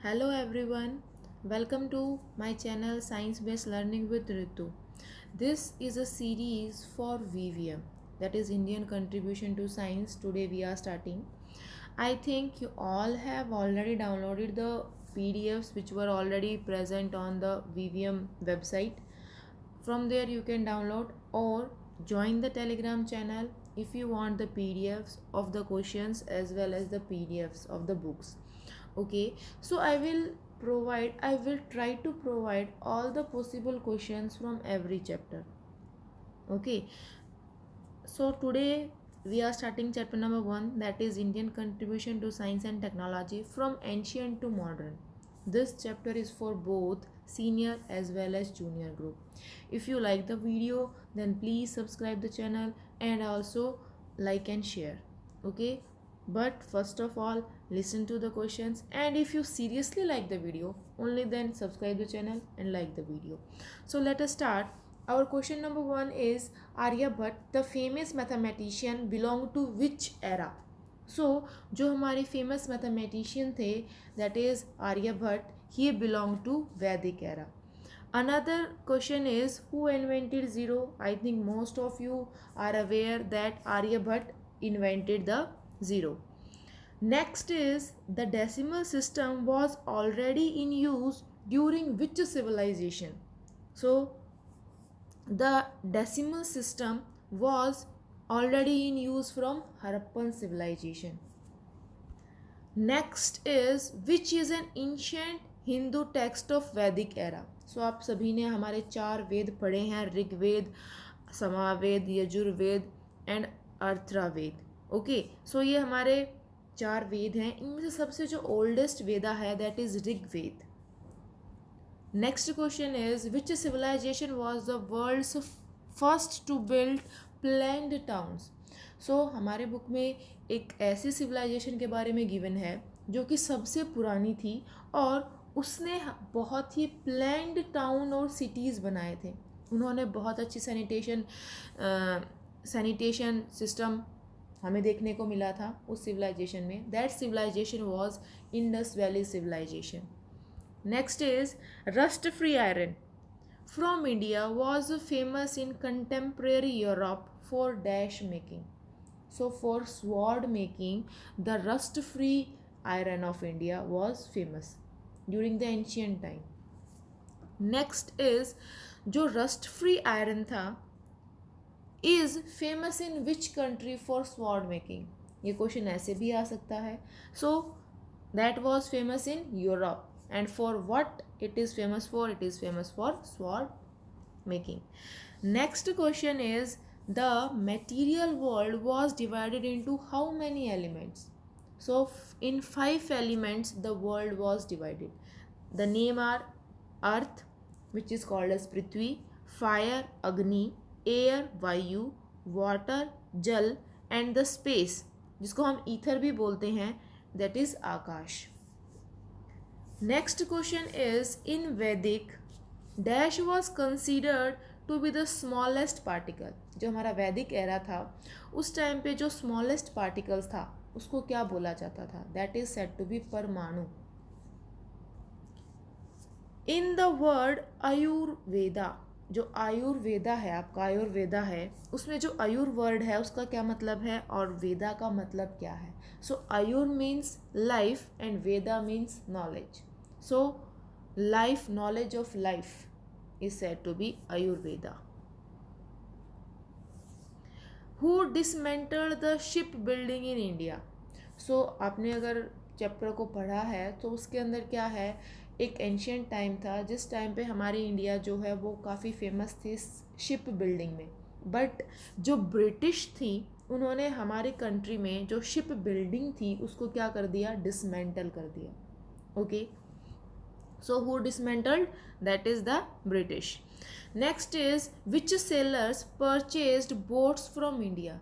Hello everyone, welcome to my channel Science Based Learning with Ritu. This is a series for VVM, that is Indian Contribution to Science. Today we are starting. I think you all have already downloaded the PDFs which were already present on the VVM website. From there you can download or join the Telegram channel if you want the PDFs of the questions as well as the PDFs of the books. Okay, so I will try to provide all the possible questions from every chapter. Okay, so today we are starting chapter number 1, that is Indian contribution to science and technology from ancient to modern. This chapter is for both senior as well as junior group. If you like the video, then please subscribe the channel and also like and share. Okay, but first of all, listen to the questions, and if you seriously like the video, only then subscribe the channel and like the video. So let us start. Our question number 1 is Aryabhatta, the famous mathematician, belong to which era? So जो हमारे famous mathematician थे, that is Aryabhatta, he belonged to Vedic era. Another question is who invented zero? I think most of you are aware that Aryabhatta invented the zero. Next is the decimal system was already in use during which civilization? So the decimal system was already in use from Harappan civilization. Next is which is an ancient Hindu text of Vedic era. So आप सभी ने हमारे 4 वेद पढ़े हैं, Rigveda, समावेद, Yajurveda and अर्थरावेद. Okay, सो ये हमारे 4 वेद हैं. इनमें से सबसे जो ओल्डेस्ट वेदा है that is Rigveda. Next question is which civilisation was the world's first to build planned towns. So हमारे बुक में एक ऐसी सिविलाइजेशन के बारे में गिवन है जो कि सबसे पुरानी थी और उसने बहुत ही प्लैन्ड टाउन और सिटीज़ बनाए थे. उन्होंने बहुत अच्छी सैनिटेशन सिस्टम हमें देखने को मिला था उस सिविलाइजेशन में. That civilization was Indus valley civilization. Next is rust free iron from India was famous in contemporary Europe for dash making. So for sword making, the rust free iron of India was famous during the ancient time. Next is जो rust free iron था is famous in which country for sword making. ये question ऐसे भी आ सकता है. So that was famous in Europe. And for what it is famous for? It is famous for sword making. Next question is the material world was divided into how many elements? So in 5 elements the world was divided. The name are earth, which is called as Prithvi, fire, Agni, air, Vayu, water, Jal, and the space, जिसको हम ether भी बोलते हैं, that is Akash. Next question is in Vedic dash was considered to be the smallest particle. जो हमारा वैदिक era था उस टाइम पे जो स्मॉलेस्ट पार्टिकल्स था उसको क्या बोला जाता था? That is said to be paramanu. In the word Ayurveda, जो आयुर्वेदा है, आपका आयुर्वेदा है, उसमें जो आयुर वर्ड है उसका क्या मतलब है और वेदा का मतलब क्या है? So ayur means life and Veda means knowledge. So life, knowledge of life is said to be Ayurveda. Who dismantled the shipbuilding in India? So आपने अगर चैप्टर को पढ़ा है तो उसके अंदर क्या है, एक एंशियंट टाइम था जिस टाइम पे हमारी इंडिया जो है वो काफ़ी फेमस थी शिप बिल्डिंग में. बट जो ब्रिटिश थी उन्होंने हमारे कंट्री में जो शिप बिल्डिंग थी उसको क्या कर दिया? डिसमेंटल कर दिया. Okay, so who dismantled? That is the British. Next is which sailors purchased boats from India?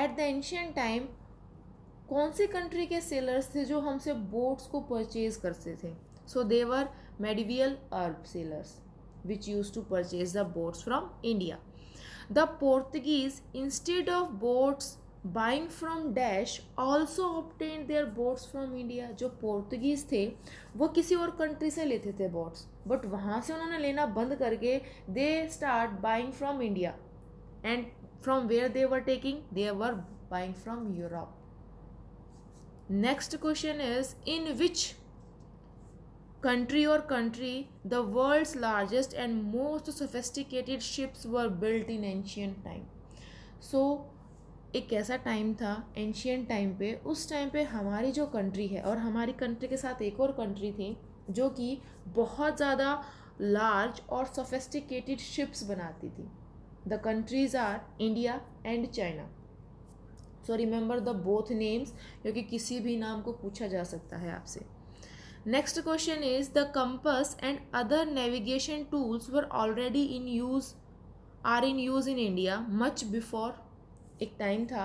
At the ancient time कौन सी कंट्री के सेलर्स थे जो हमसे बोट्स को परचेज करते थे? So they were medieval Arab sailors which used to purchase the boats from India. The Portuguese instead of boats buying from dash also obtain their boats from India. जो Portuguese थे वो किसी और country से लेते थे बोट्स, बट वहाँ से उन्होंने लेना बंद करके they start buying from India, and from where they were taking, they were buying from Europe. Next question is in which country or country the world's largest and most sophisticated ships were built in ancient time। so एक ऐसा time था ancient time पे, उस time पे हमारी जो country है और हमारी कंट्री के साथ एक और कंट्री थी जो कि बहुत ज़्यादा लार्ज और सोफिस्टिकेटेड शिप्स बनाती थी। The countries R India and China. So remember the both names, क्योंकि किसी भी नाम को पूछा जा सकता है आपसे। Next question is the compass and other navigation tools were already in use are in use in India much before। एक टाइम था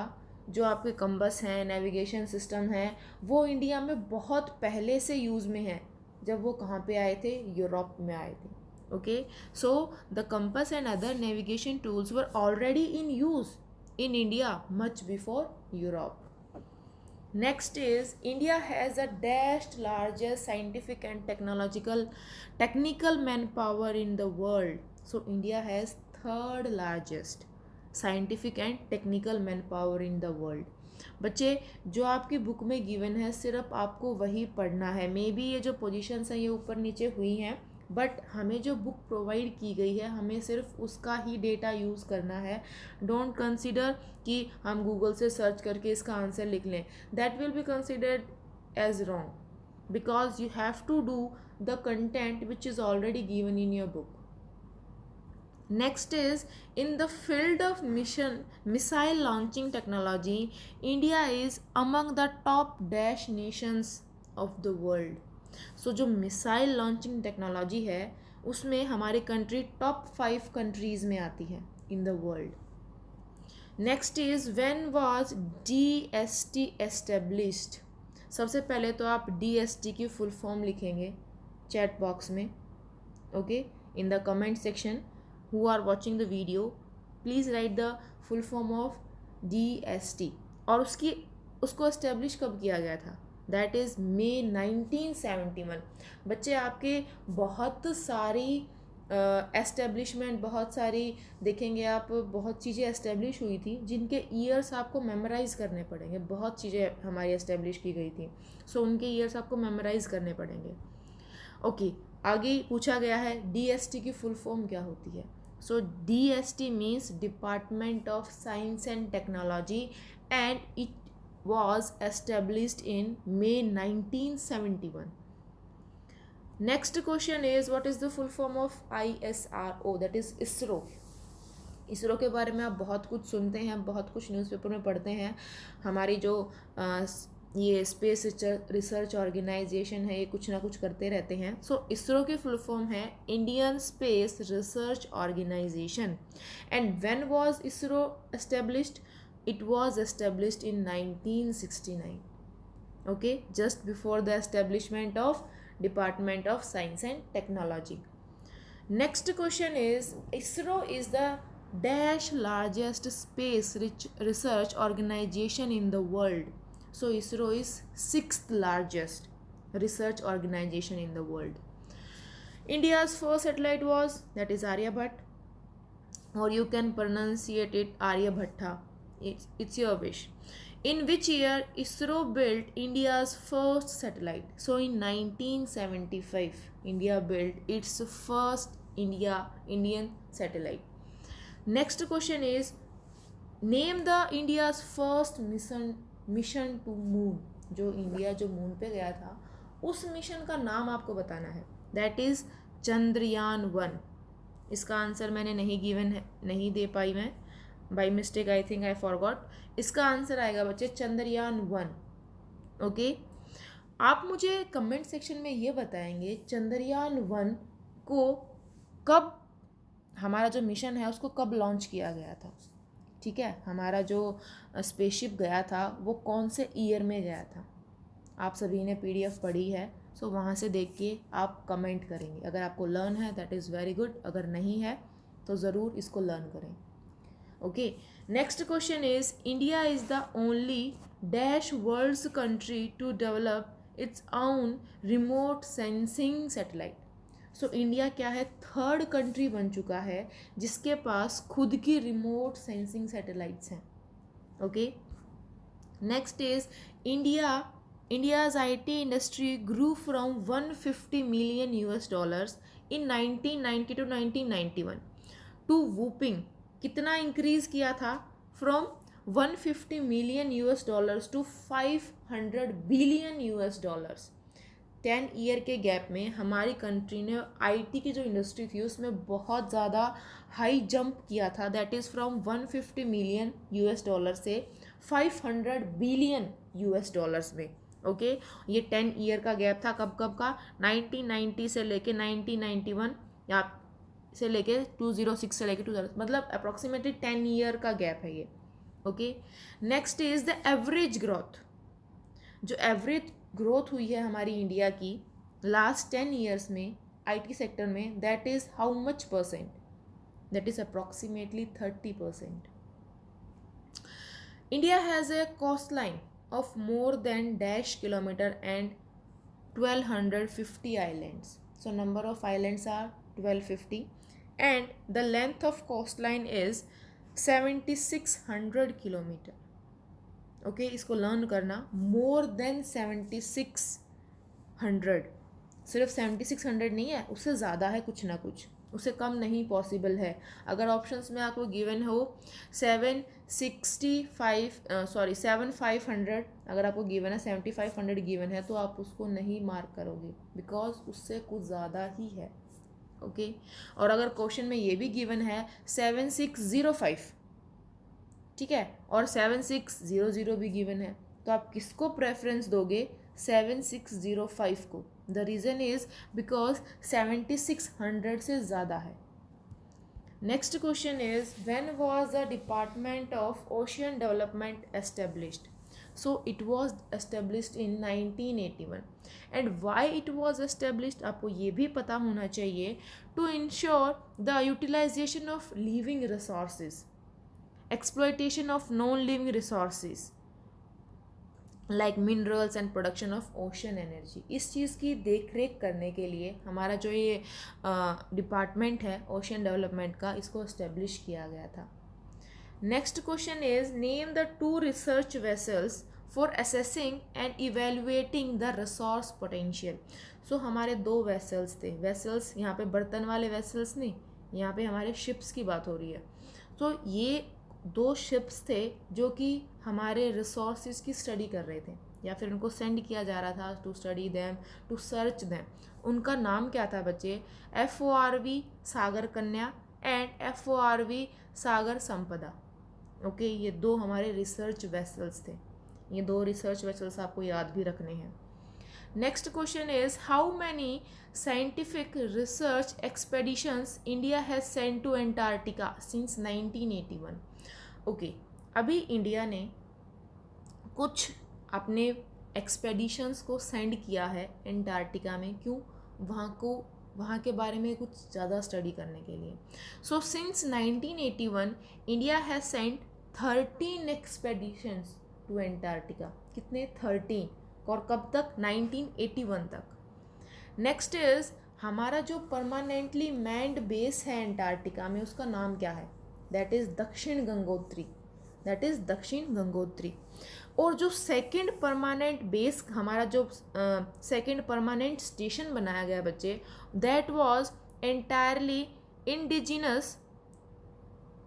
जो आपके कंबस हैं, नेविगेशन सिस्टम है, वो इंडिया में बहुत पहले से यूज़ में है। जब वो कहाँ पे आए थे? यूरोप में आए थे। Okay, so the compass and other navigation tools were already in use in India much before Europe। Next is India has a dashed largest scientific and technical manpower in the world। So India has third largest scientific and technical manpower in the world। बच्चे जो आपकी book में given है सिर्फ आपको वही पढ़ना है। मे बी ये जो पोजीशंस हैं ये ऊपर नीचे हुई हैं, बट हमें जो बुक प्रोवाइड की गई है हमें सिर्फ उसका ही डेटा यूज़ करना है। डोंट कंसिडर कि हम गूगल से सर्च करके इसका आंसर लिख लें, that will be considered as wrong because you have to do the content which is already given in your book. Next is in the field of missile launching technology, India is among the top dash nations of the world। So जो missile launching technology है उसमें हमारी country top 5 countries में आती है in the world. Next is when was DST established. सबसे पहले तो आप DST की फुल फॉर्म लिखेंगे चैट बॉक्स में, okay, in the comment section. who are watching the video please write the full form of DST। और उसको establish कब किया गया था? That is May 1971। बच्चे आपके बहुत सारी एस्टेब्लिशमेंट, बहुत सारी देखेंगे आप, बहुत चीज़ें एस्टेब्लिश हुई थी जिनके ईयर्स आपको मेमोराइज़ करने पड़ेंगे। बहुत चीज़ें हमारी एस्टेब्लिश की गई थी, सो उनके ईयर्स आपको मेमोराइज़ करने पड़ेंगे। ओके, आगे पूछा गया है DST की फुल फॉर्म क्या होती है। सो DST means department of science and technology and it was established in May 1971। Next question is what is the full form of ISRO, that is ISRO। ISRO के बारे में आप बहुत कुछ सुनते हैं, बहुत कुछ न्यूज़पेपर में पढ़ते हैं। हमारी जो ये स्पेस रिसर्च ऑर्गेनाइजेशन है ये कुछ ना कुछ करते रहते हैं। सो इसरो की फुल फॉर्म है Indian space research organization. And when was ISRO established? It was established in 1969, okay, just before the establishment of Department of Science and Technology। Next question is ISRO is the dash largest space research organization in the world। So ISRO is 6th largest research organization in the world। India's first satellite was, that is Aryabhat, or you can pronunciate it Aryabhatta, it's your wish। In which year ISRO built India's first satellite? So in 1975 India built its first Indian satellite। Next question is name the India's first mission to moon। जो India जो moon पे गया था उस mission का नाम आपको बताना है, दैट इज चंद्रयान 1। इसका आंसर मैंने नहीं गिवन है, नहीं दे पाई मैं, by mistake, I think I forgot. इसका आंसर आएगा बच्चे चंद्रयान 1। ओके, आप मुझे कमेंट सेक्शन में ये बताएंगे चंद्रयान 1 को कब, हमारा जो मिशन है उसको कब लॉन्च किया गया था। ठीक है, हमारा जो स्पेसशिप गया था वो कौन से ईयर में गया था। आप सभी ने PDF पढ़ी है, सो वहाँ से देख के आप कमेंट करेंगे। अगर आपको लर्न है दैट इज़ वेरी गुड, अगर नहीं है तो ज़रूर इसको लर्न करें। Okay, next question is India is the only dash world's country to develop its own remote sensing satellite. So India क्या है, थर्ड कंट्री बन चुका है जिसके पास खुद की रिमोट सेंसिंग सैटेलाइट्स हैं. Okay, next is India's IT industry grew from 150 million US dollars in 1990 to 1991 to whopping, कितना इंक्रीज किया था, from 150 million US dollars to 500 billion US dollars. 10 year के गैप में हमारी कंट्री ने आईटी की जो इंडस्ट्री थी उसमें बहुत ज़्यादा हाई जंप किया था. That is from 150 million US dollar से 500 बिलियन यूएस डॉलर्स में. ओके, ये 10 ईयर का गैप था. कब कब का, 1990 से लेके 1991 या से लेके 206 से लेके 2000, मतलब अप्रॉक्सीमेटली 10 ईयर का गैप है ये. Okay, next is the average growth. जो एवरेज ग्रोथ हुई है हमारी इंडिया की लास्ट 10 ईयर्स में आईटी सेक्टर में, that is how much percent, that is approximately 30%. India has a coastline of more than dash kilometer and 1250 islands. So number of islands are 1250 and the length of coastline is 7600 kilometer. Okay, इसको learn करना, more than 7600, सिर्फ 7600 नहीं है, उससे ज़्यादा है कुछ ना कुछ, उससे कम नहीं पॉसिबल है. अगर ऑप्शंस में आपको गिवन हो 7500, अगर आपको गिवन है 7500 गिवन है तो आप उसको नहीं मार्क करोगे बिकॉज उससे कुछ ज़्यादा ही है. ओके, और अगर क्वेश्चन में ये भी गिवन है 7605, ठीक है, और 7600 भी गिवन है, तो आप किसको प्रेफरेंस दोगे, 7605 को. द रीज़न इज़ बिकॉज 7600 से ज़्यादा है. Next question is when was the department of ocean development established. So it was established in 1981. And why it was established आपको ये भी पता होना चाहिए, to ensure the utilization of living resources, exploitation of non living resources like minerals and production of ocean energy. इस चीज़ की देख रेख करने के लिए हमारा जो ये डिपार्टमेंट है ओशन डेवलपमेंट का, इसको इस्टेब्लिश किया गया था. Next question is name the 2 research vessels for assessing and evaluating the resource potential. So हमारे 2 वेसल्स थे. वेसल्स यहाँ पे बर्तन वाले वेसल्स नहीं, यहाँ पे हमारे शिप्स की बात हो रही है. तो ये 2 शिप्स थे जो कि हमारे रिसोर्सेज की स्टडी कर रहे थे या फिर उनको सेंड किया जा रहा था to study them, to search them. उनका नाम क्या था बच्चे, FORV सागर कन्या एंड FORV सागर संपदा. ओके, ये 2 हमारे रिसर्च वेसल्स थे. ये 2 रिसर्च वेसल्स आपको याद भी रखने हैं. Next question is how many scientific research expeditions India has sent to Antarctica since 1981. Okay, अभी इंडिया ने कुछ अपने एक्सपेडिशंस को सेंड किया है एंटार्क्टिका में. क्यों, वहाँ के बारे में कुछ ज़्यादा स्टडी करने के लिए. So since 1981 India has sent 13 expeditions to Antarctica. कितने, 13. और कब तक, 1981 तक. नेक्स्ट इज हमारा जो परमानेंटली मैन्ड बेस है एंटार्क्टिका में, उसका नाम क्या है, दैट इज़ दक्षिण गंगोत्री. दैट इज़ दक्षिण गंगोत्री. और जो सेकंड परमानेंट बेस, हमारा जो सेकंड परमानेंट स्टेशन बनाया गया बच्चे, दैट वाज एंटायरली इंडिजिनस.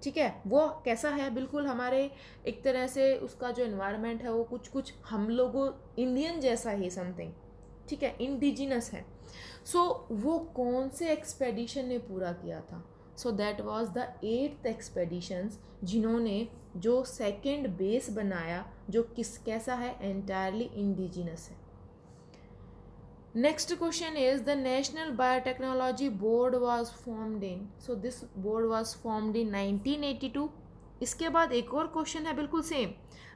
ठीक है, वो कैसा है, बिल्कुल हमारे एक तरह से उसका जो एनवायरनमेंट है वो कुछ हम लोगों इंडियन जैसा ही समथिंग. ठीक है, इंडिजिनस है. सो वो कौन से एक्सपेडिशन ने पूरा किया था, so that was the 8th expeditions, जिन्होंने जो सेकंड बेस बनाया जो कैसा है, एंटायरली इंडिजिनस है. Next question is the national biotechnology board was formed in. So this board was formed in 1982. इसके बाद एक और क्वेश्चन है बिल्कुल same,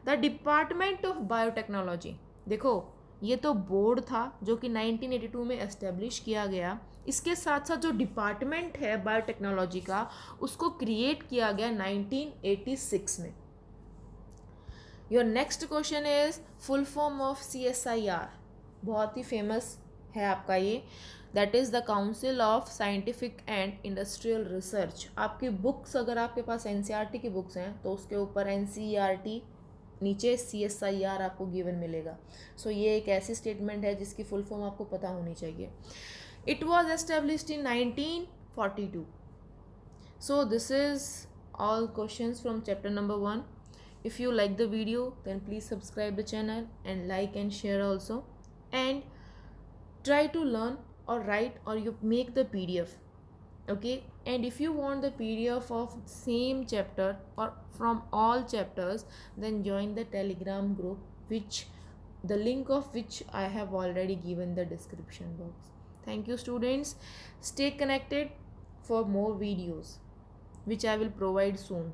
the department of biotechnology. देखो ये तो बोर्ड था जो कि 1982 में एस्टेब्लिश किया गया। इसके साथ साथ जो डिपार्टमेंट है बायोटेक्नोलॉजी का, उसको क्रिएट किया गया 1986 में। Your next question is full form of CSIR, बहुत ही फेमस है आपका ये, that is the council of scientific and industrial research. आपकी बुक्स, अगर आपके पास NCERT की बुक्स हैं तो उसके ऊपर NCERT, नीचे CSIR आपको गिवन मिलेगा। सो ये एक ऐसी स्टेटमेंट है जिसकी फुल फॉर्म आपको पता होनी चाहिए। It was established in 1942। So this is all questions from chapter number 1. If you like the video, then please subscribe the channel and like and share also, and try to learn or write or you make the PDF. Okay, and if you want the PDF of same chapter or from all chapters, then join the Telegram group, which the link of which I have already given the description box. Thank you students, stay connected for more videos which I will provide soon.